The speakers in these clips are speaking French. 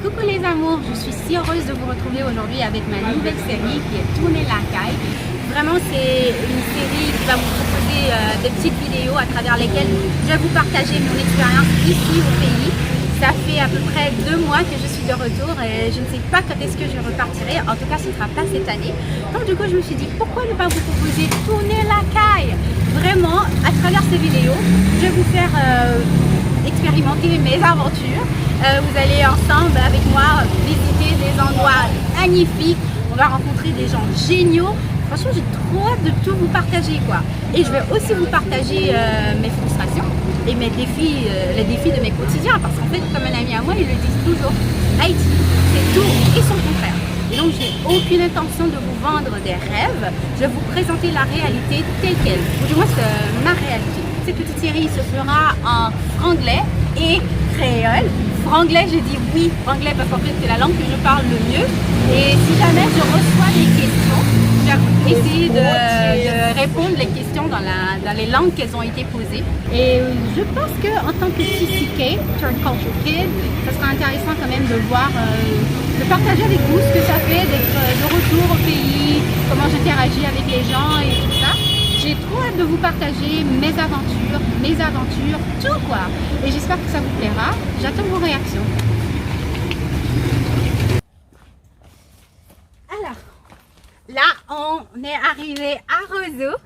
Coucou les amours, je suis si heureuse de vous retrouver aujourd'hui avec ma nouvelle série qui est Tourner la caille. Vraiment c'est une série qui va vous proposer des petites vidéos à travers lesquelles je vais vous partager mon expérience ici au pays. Ça fait à peu près 2 mois que je suis de retour et je ne sais pas quand est-ce que je repartirai. En tout cas ce ne sera pas cette année. Donc du coup je me suis dit pourquoi ne pas vous proposer Tourner la caille. Vraiment à travers ces vidéos je vais vous faire expérimenter mes aventures. Vous allez ensemble avec moi visiter des endroits magnifiques. On va rencontrer des gens géniaux. Franchement, j'ai trop hâte de tout vous partager, quoi. Et je vais aussi vous partager mes frustrations et mes défis, les défis de mes quotidiens. Parce qu'en fait, comme un ami à moi, ils le disent toujours, Haïti, c'est tout et son contraire. Et donc, je n'ai aucune intention de vous vendre des rêves. Je vais vous présenter la réalité telle qu'elle. Ou du moins, c'est ma réalité. Cette petite série se fera en franglais et créole. Franglais, je dis oui, franglais parce qu'en fait c'est la langue que je parle le mieux. Et si jamais je reçois des questions, je vais essayer de répondre les questions dans les langues qu'elles ont été posées. Et je pense qu'en tant que TCK, Third Culture Kid, ça sera intéressant quand même de voir, de partager avec vous ce que ça fait d'être de retour au pays, comment j'interagis avec les gens et tout ça. J'ai trop hâte de vous partager mes aventures, tout quoi. Et j'espère que ça vous plaira. J'attends vos réactions. Alors, là, on est arrivé à Roseau.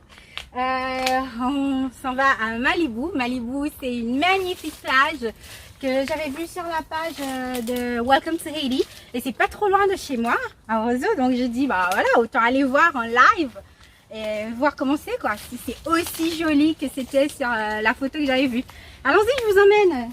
On s'en va à Malibu. Malibu, c'est une magnifique plage que j'avais vue sur la page de Welcome to Haiti. Et c'est pas trop loin de chez moi, à Roseau. Donc je dis, bah voilà, autant aller voir en live. Et voir comment c'est quoi, si c'est aussi joli que c'était sur la photo que j'avais vue. Allons-y, je vous emmène.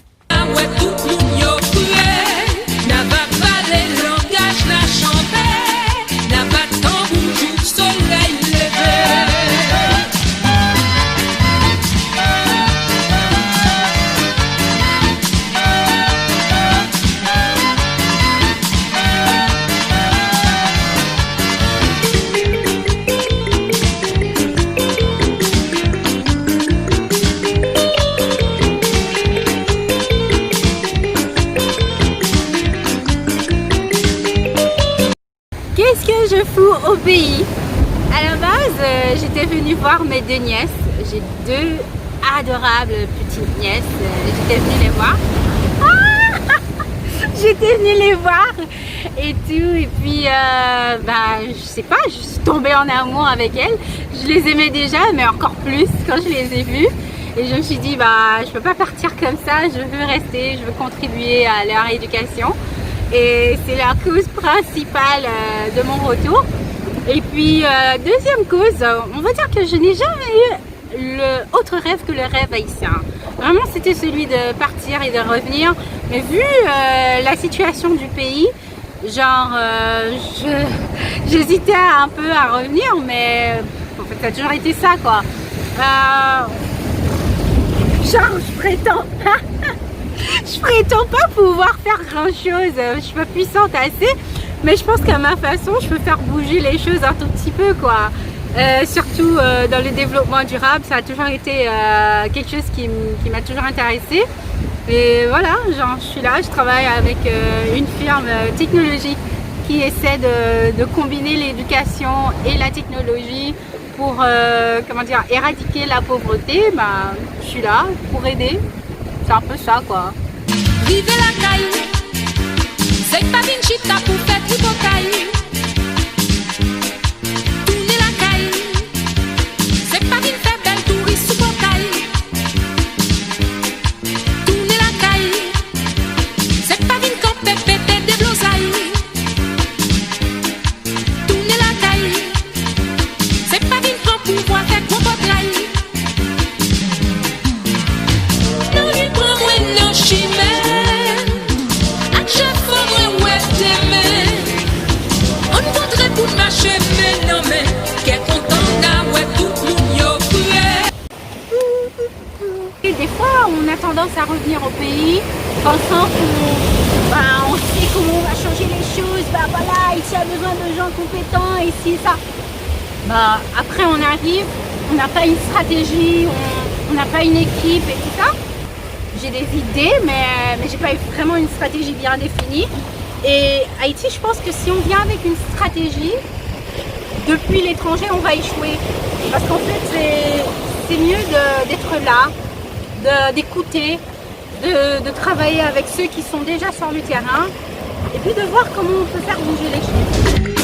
Qu'est-ce que je fous au pays? À la base, j'étais venue voir mes 2 nièces. J'ai 2 adorables petites nièces. J'étais venue les voir. Ah j'étais venue les voir et tout. Et puis, je sais pas, je suis tombée en amour avec elles. Je les aimais déjà, mais encore plus quand je les ai vues. Et je me suis dit, je peux pas partir comme ça. Je veux rester, je veux contribuer à leur éducation. Et c'est la cause principale de mon retour. Et puis deuxième cause, on va dire que je n'ai jamais eu autre rêve que le rêve haïtien. Vraiment c'était celui de partir et de revenir. Mais vu la situation du pays, genre j'hésitais un peu à revenir, mais en fait ça a toujours été ça quoi. Genre je prétends je prétends pas pouvoir faire grand chose, je suis pas puissante assez, mais je pense qu'à ma façon je peux faire bouger les choses un tout petit peu quoi. Surtout dans le développement durable, ça a toujours été quelque chose qui m'a toujours intéressée. Et voilà, genre, je suis là, je travaille avec une firme technologique qui essaie de combiner l'éducation et la technologie pour éradiquer la pauvreté. Je suis là pour aider. C'est un peu ça quoi. Vive la caille, c'est pas une chita pour faire tout au caille. Tourner la caille, c'est pas une faire belle touriste sous au caille. Tourner la caille, c'est pas une camper pété des blosailles. Tourner la caille, c'est pas une camp pour voir faire gros potraille. Non, il prend moins non chimère. Et des fois, on a tendance à revenir au pays pensant qu'on on sait comment on va changer les choses. Voilà, il Haïti a besoin de gens compétents, ici, ça. Bah, après, on arrive, on n'a pas une stratégie, on n'a pas une équipe et tout ça. J'ai des idées, mais j'ai pas vraiment une stratégie bien définie. Et Haïti, je pense que si on vient avec une stratégie, depuis l'étranger, on va échouer. Parce qu'en fait, c'est mieux d'être là, d'écouter, de travailler avec ceux qui sont déjà sur le terrain et puis de voir comment on peut faire bouger les choses.